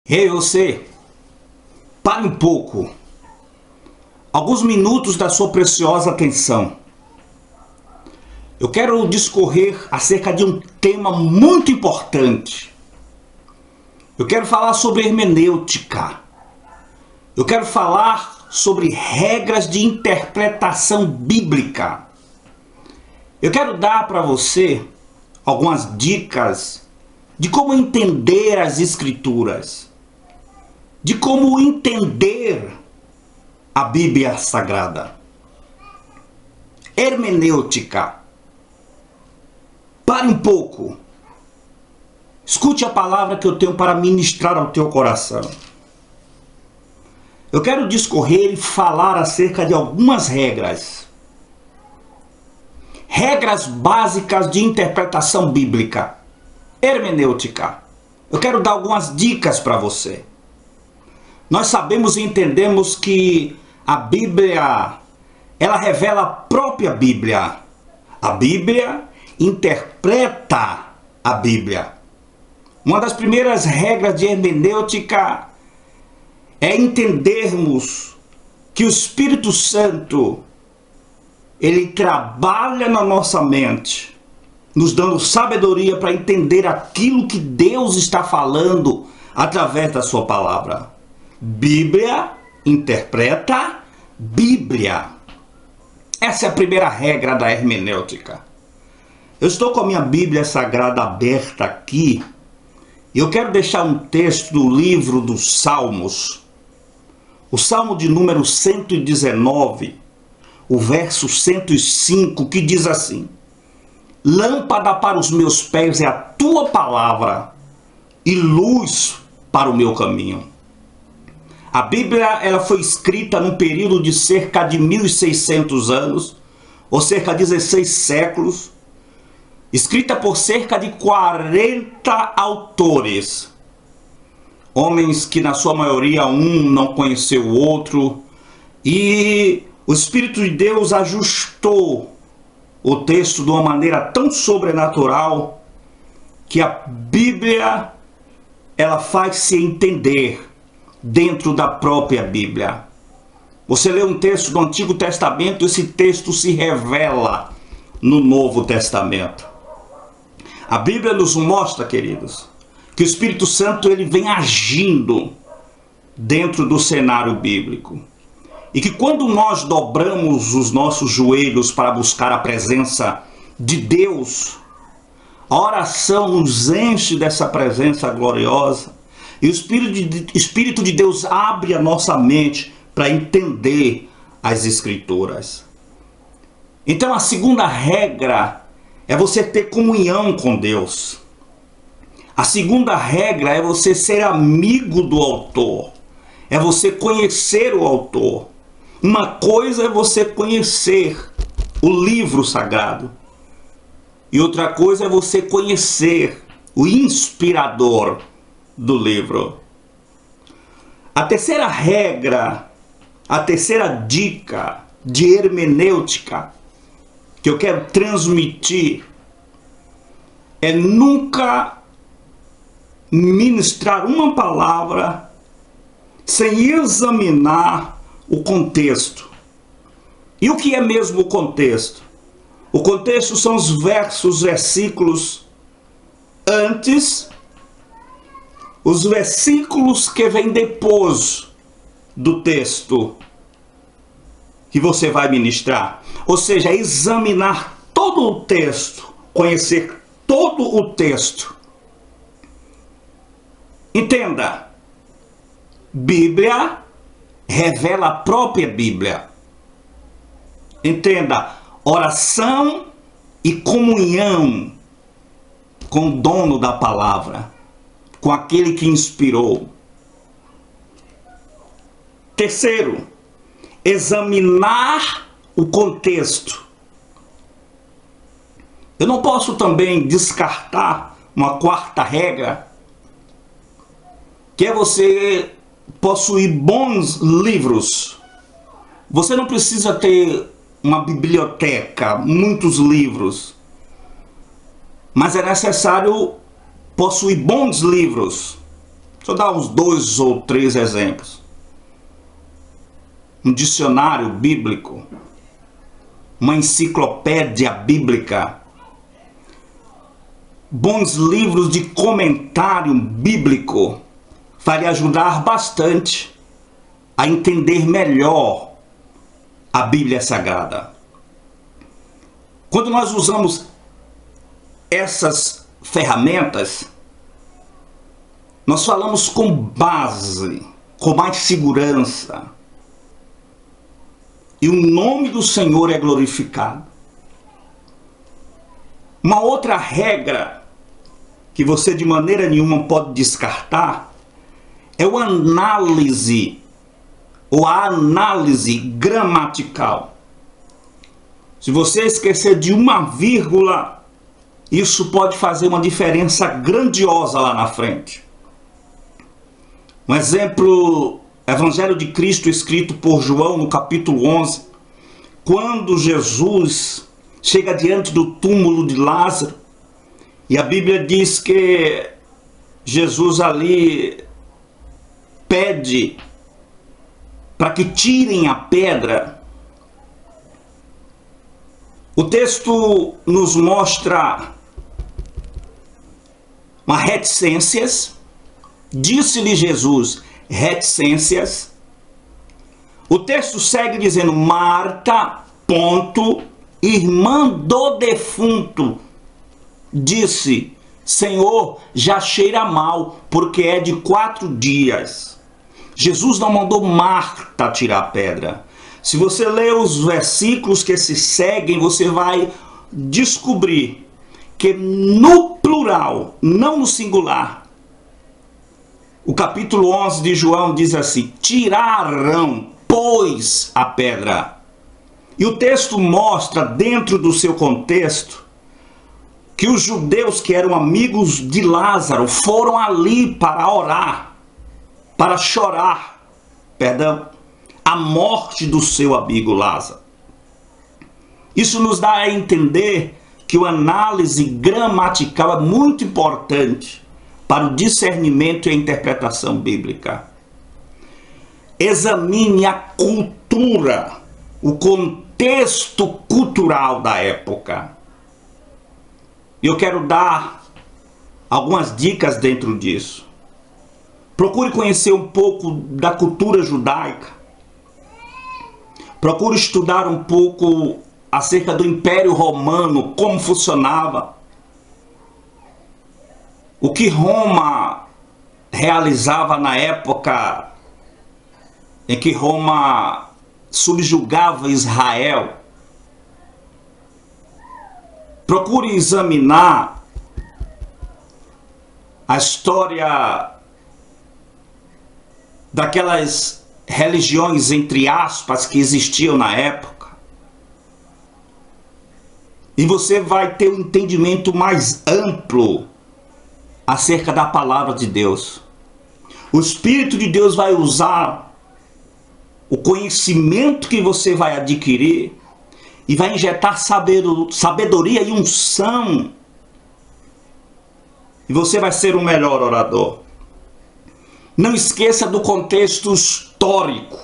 Ei, você, pare um pouco. Alguns minutos da sua preciosa atenção. Eu quero discorrer acerca de um tema muito importante. Eu quero falar sobre hermenêutica. Eu quero falar sobre regras de interpretação bíblica. Eu quero dar para você algumas dicas de como entender as Escrituras, de como entender a Bíblia Sagrada. Hermenêutica. Pare um pouco. Escute a palavra que eu tenho para ministrar ao teu coração. Eu quero discorrer e falar acerca de algumas regras. Regras básicas de interpretação bíblica. Hermenêutica. Eu quero dar algumas dicas para você. Nós sabemos e entendemos que a Bíblia, ela revela a própria Bíblia. A Bíblia interpreta a Bíblia. Uma das primeiras regras de hermenêutica é entendermos que o Espírito Santo, ele trabalha na nossa mente, nos dando sabedoria para entender aquilo que Deus está falando através da sua palavra. Bíblia interpreta Bíblia. Essa é a primeira regra da hermenêutica. Eu estou com a minha Bíblia Sagrada aberta aqui e eu quero deixar um texto do livro dos Salmos. O Salmo de número 119, o verso 105, que diz assim: Lâmpada para os meus pés é a tua palavra e luz para o meu caminho. A Bíblia ela foi escrita num período de cerca de 1.600 anos, ou cerca de 16 séculos, escrita por cerca de 40 autores. Homens que na sua maioria um não conheceu o outro, e o Espírito de Deus ajustou o texto de uma maneira tão sobrenatural que a Bíblia ela faz-se entender dentro da própria Bíblia. Você lê um texto do Antigo Testamento, esse texto se revela no Novo Testamento. A Bíblia nos mostra, queridos, que o Espírito Santo ele vem agindo dentro do cenário bíblico. E que quando nós dobramos os nossos joelhos para buscar a presença de Deus, a oração nos enche dessa presença gloriosa. E o Espírito de Deus abre a nossa mente para entender as Escrituras. Então a segunda regra é você ter comunhão com Deus. A segunda regra é você ser amigo do autor. É você conhecer o autor. Uma coisa é você conhecer o livro sagrado. E outra coisa é você conhecer o inspirador do livro. A terceira regra, a terceira dica de hermenêutica que eu quero transmitir é nunca ministrar uma palavra sem examinar o contexto. E o que é mesmo o contexto? O contexto são os versos, versículos antes, os versículos que vêm depois do texto que você vai ministrar. Ou seja, examinar todo o texto, conhecer todo o texto. Entenda, Bíblia revela a própria Bíblia. Entenda, oração e comunhão com o dono da palavra, com aquele que inspirou. Terceiro, examinar o contexto. Eu não posso também descartar uma quarta regra, que é você possuir bons livros. Você não precisa ter uma biblioteca, muitos livros, mas é necessário possuir bons livros. Deixa eu dar uns 2 ou 3 exemplos. Um dicionário bíblico, uma enciclopédia bíblica, bons livros de comentário bíblico vai lhe ajudar bastante a entender melhor a Bíblia Sagrada. Quando nós usamos essas ferramentas, nós falamos com base, com mais segurança, e o nome do Senhor é glorificado. Uma outra regra que você de maneira nenhuma pode descartar é o análise ou a análise gramatical. Se você esquecer de uma vírgula, isso pode fazer uma diferença grandiosa lá na frente. Um exemplo, Evangelho de Cristo escrito por João no capítulo 11, quando Jesus chega diante do túmulo de Lázaro, e a Bíblia diz que Jesus ali pede para que tirem a pedra. O texto nos mostra uma reticências. Disse-lhe Jesus, reticências. O texto segue dizendo, Marta, irmã do defunto, disse, Senhor, já cheira mal, porque é de 4 dias. Jesus não mandou Marta tirar a pedra. Se você ler os versículos que se seguem, você vai descobrir que no plural, não no singular, o capítulo 11 de João diz assim, tiraram, pois, a pedra. E o texto mostra, dentro do seu contexto, que os judeus que eram amigos de Lázaro foram ali para orar, para chorar, a morte do seu amigo Lázaro. Isso nos dá a entender que a análise gramatical é muito importante para o discernimento e a interpretação bíblica. Examine a cultura, o contexto cultural da época. E eu quero dar algumas dicas dentro disso. Procure conhecer um pouco da cultura judaica. Procure estudar um pouco acerca do Império Romano, como funcionava. O que Roma realizava na época em que Roma subjugava Israel. Procure examinar a história daquelas religiões, entre aspas, que existiam na época. E você vai ter um entendimento mais amplo acerca da palavra de Deus. O Espírito de Deus vai usar o conhecimento que você vai adquirir e vai injetar sabedoria e unção. E você vai ser um melhor orador. Não esqueça do contexto histórico.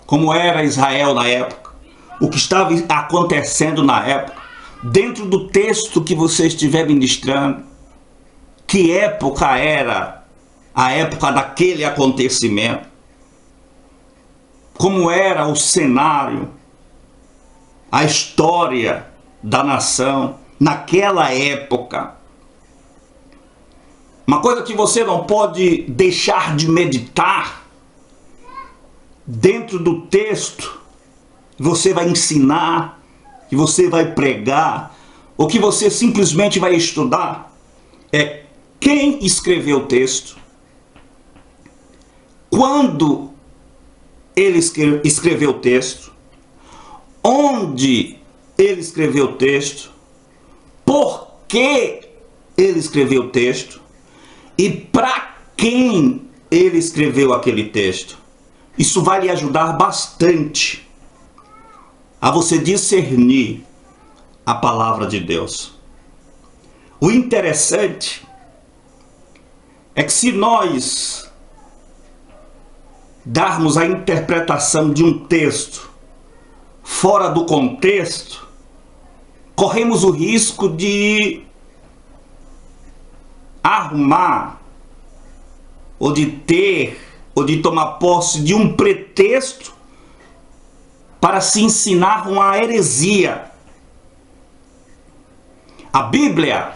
Como era Israel na época. O que estava acontecendo na época. Dentro do texto que você estiver ministrando. Que época era a época daquele acontecimento. Como era o cenário. A história da nação naquela época. Uma coisa que você não pode deixar de meditar dentro do texto, que você vai ensinar, que você vai pregar, ou que você simplesmente vai estudar, é quem escreveu o texto, quando ele escreveu o texto, onde ele escreveu o texto, por que ele escreveu o texto, e para quem ele escreveu aquele texto. Isso vai lhe ajudar bastante a você discernir a palavra de Deus. O interessante é que se nós darmos a interpretação de um texto fora do contexto, corremos o risco de arrumar, ou de ter, ou de tomar posse de um pretexto para se ensinar uma heresia. A Bíblia,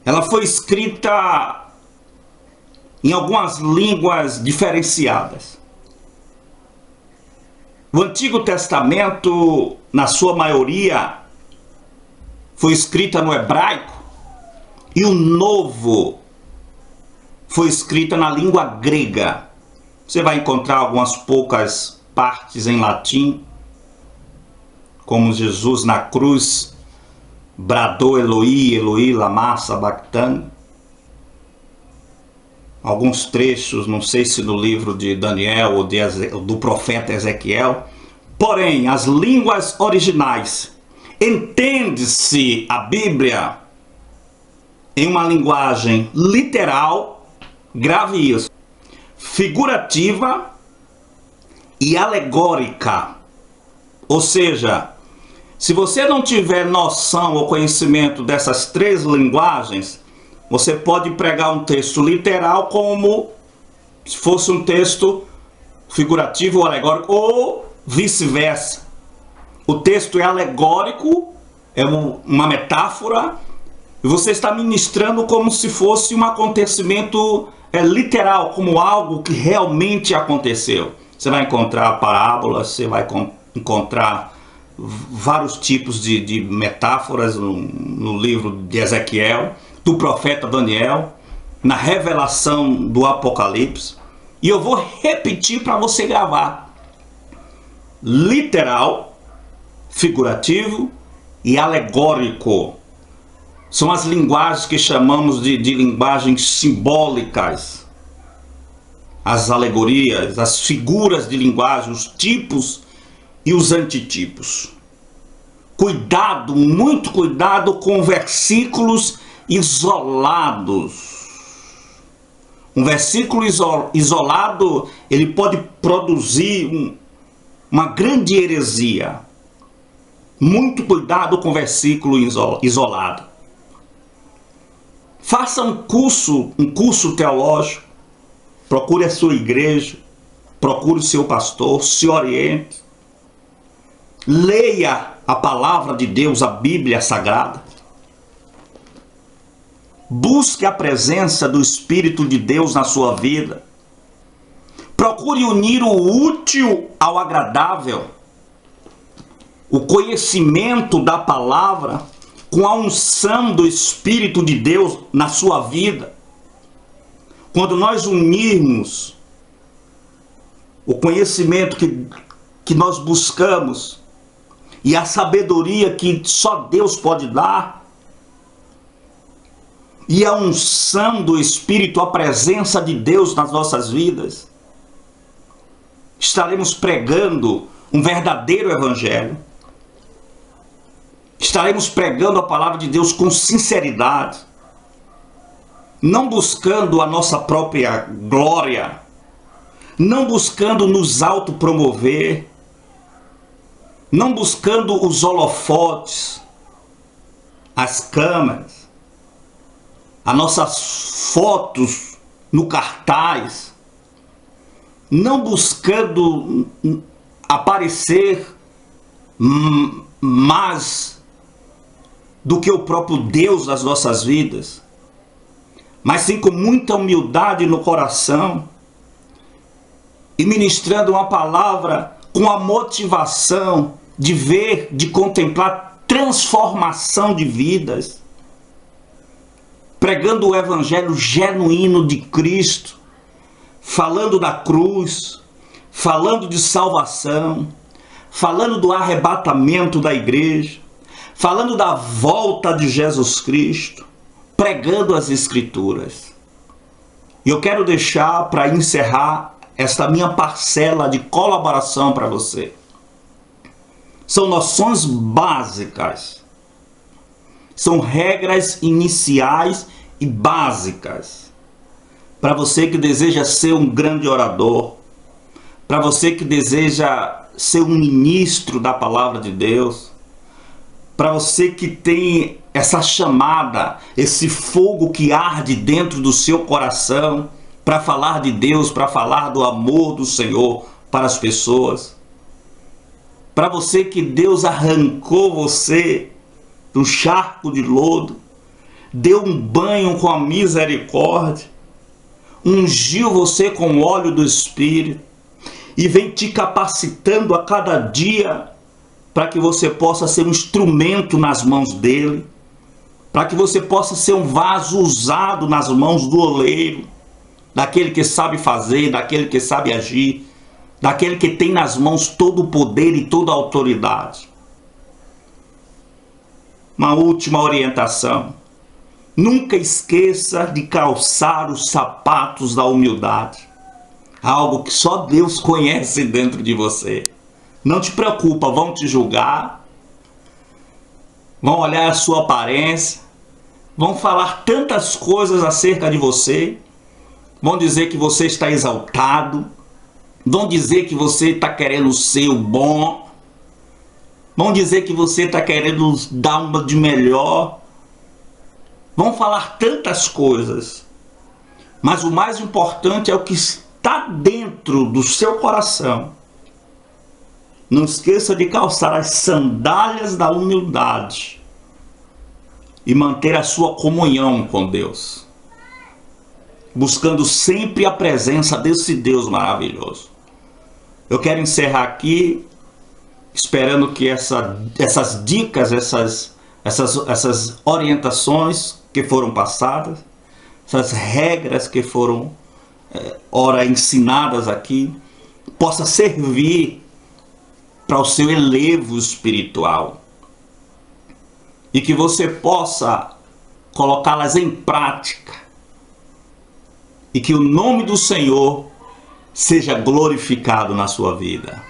ela foi escrita em algumas línguas diferenciadas. O Antigo Testamento, na sua maioria, foi escrita no hebraico, e o Novo foi escrita na língua grega. Você vai encontrar algumas poucas partes em latim, como Jesus na cruz bradou Eloi, Eloi, lama sabachthani. Alguns trechos, não sei se no livro de Daniel ou do profeta Ezequiel. Porém, as línguas originais, entende-se a Bíblia em uma linguagem literal, grave isso, figurativa e alegórica. Ou seja, se você não tiver noção ou conhecimento dessas três linguagens, você pode pregar um texto literal como se fosse um texto figurativo ou alegórico, ou vice-versa. O texto é alegórico, é uma metáfora, e você está ministrando como se fosse um acontecimento literal, como algo que realmente aconteceu. Você vai encontrar parábolas, você vai encontrar vários tipos de metáforas no livro de Ezequiel, do profeta Daniel, na revelação do Apocalipse. E eu vou repetir para você gravar: literal, figurativo e alegórico. São as linguagens que chamamos de linguagens simbólicas. As alegorias, as figuras de linguagem, os tipos e os antitipos. Cuidado, muito cuidado com versículos isolados. Um versículo isolado, ele pode produzir uma grande heresia. Muito cuidado com versículo isolado. Faça um curso teológico. Procure a sua igreja, procure o seu pastor, se oriente. Leia a palavra de Deus, a Bíblia Sagrada. Busque a presença do Espírito de Deus na sua vida. Procure unir o útil ao agradável. O conhecimento da palavra com a unção do Espírito de Deus na sua vida. Quando nós unirmos o conhecimento que nós buscamos e a sabedoria que só Deus pode dar, e a unção do Espírito, a presença de Deus nas nossas vidas, estaremos pregando um verdadeiro evangelho. Estaremos pregando a palavra de Deus com sinceridade, não buscando a nossa própria glória, não buscando nos autopromover, não buscando os holofotes, as câmeras, as nossas fotos no cartaz, não buscando aparecer mais do que o próprio Deus das nossas vidas, mas sim com muita humildade no coração e ministrando uma palavra com a motivação de ver, de contemplar transformação de vidas, pregando o evangelho genuíno de Cristo, falando da cruz, falando de salvação, falando do arrebatamento da igreja, falando da volta de Jesus Cristo, pregando as Escrituras. E eu quero deixar para encerrar esta minha parcela de colaboração para você. São noções básicas, são regras iniciais e e básicas. Para você que deseja ser um grande orador, para você que deseja ser um ministro da palavra de Deus, para você que tem essa chamada, esse fogo que arde dentro do seu coração, para falar de Deus, para falar do amor do Senhor para as pessoas. Para você que Deus arrancou você do charco de lodo, deu um banho com a misericórdia, ungiu você com o óleo do Espírito e vem te capacitando a cada dia para que você possa ser um instrumento nas mãos dele, para que você possa ser um vaso usado nas mãos do oleiro, daquele que sabe fazer, daquele que sabe agir, daquele que tem nas mãos todo o poder e toda a autoridade. Uma última orientação: nunca esqueça de calçar os sapatos da humildade, algo que só Deus conhece dentro de você. Não te preocupa, vão te julgar, vão olhar a sua aparência, vão falar tantas coisas acerca de você, vão dizer que você está exaltado, vão dizer que você está querendo ser o bom, vão dizer que você está querendo dar uma de melhor, vão falar tantas coisas, mas o mais importante é o que está dentro do seu coração. Não esqueça de calçar as sandálias da humildade e manter a sua comunhão com Deus, buscando sempre a presença desse Deus maravilhoso. Eu quero encerrar aqui, esperando que essas dicas, essas orientações que foram passadas, essas regras que foram ora ensinadas aqui, possa servir para o seu elevo espiritual e que você possa colocá-las em prática e que o nome do Senhor seja glorificado na sua vida.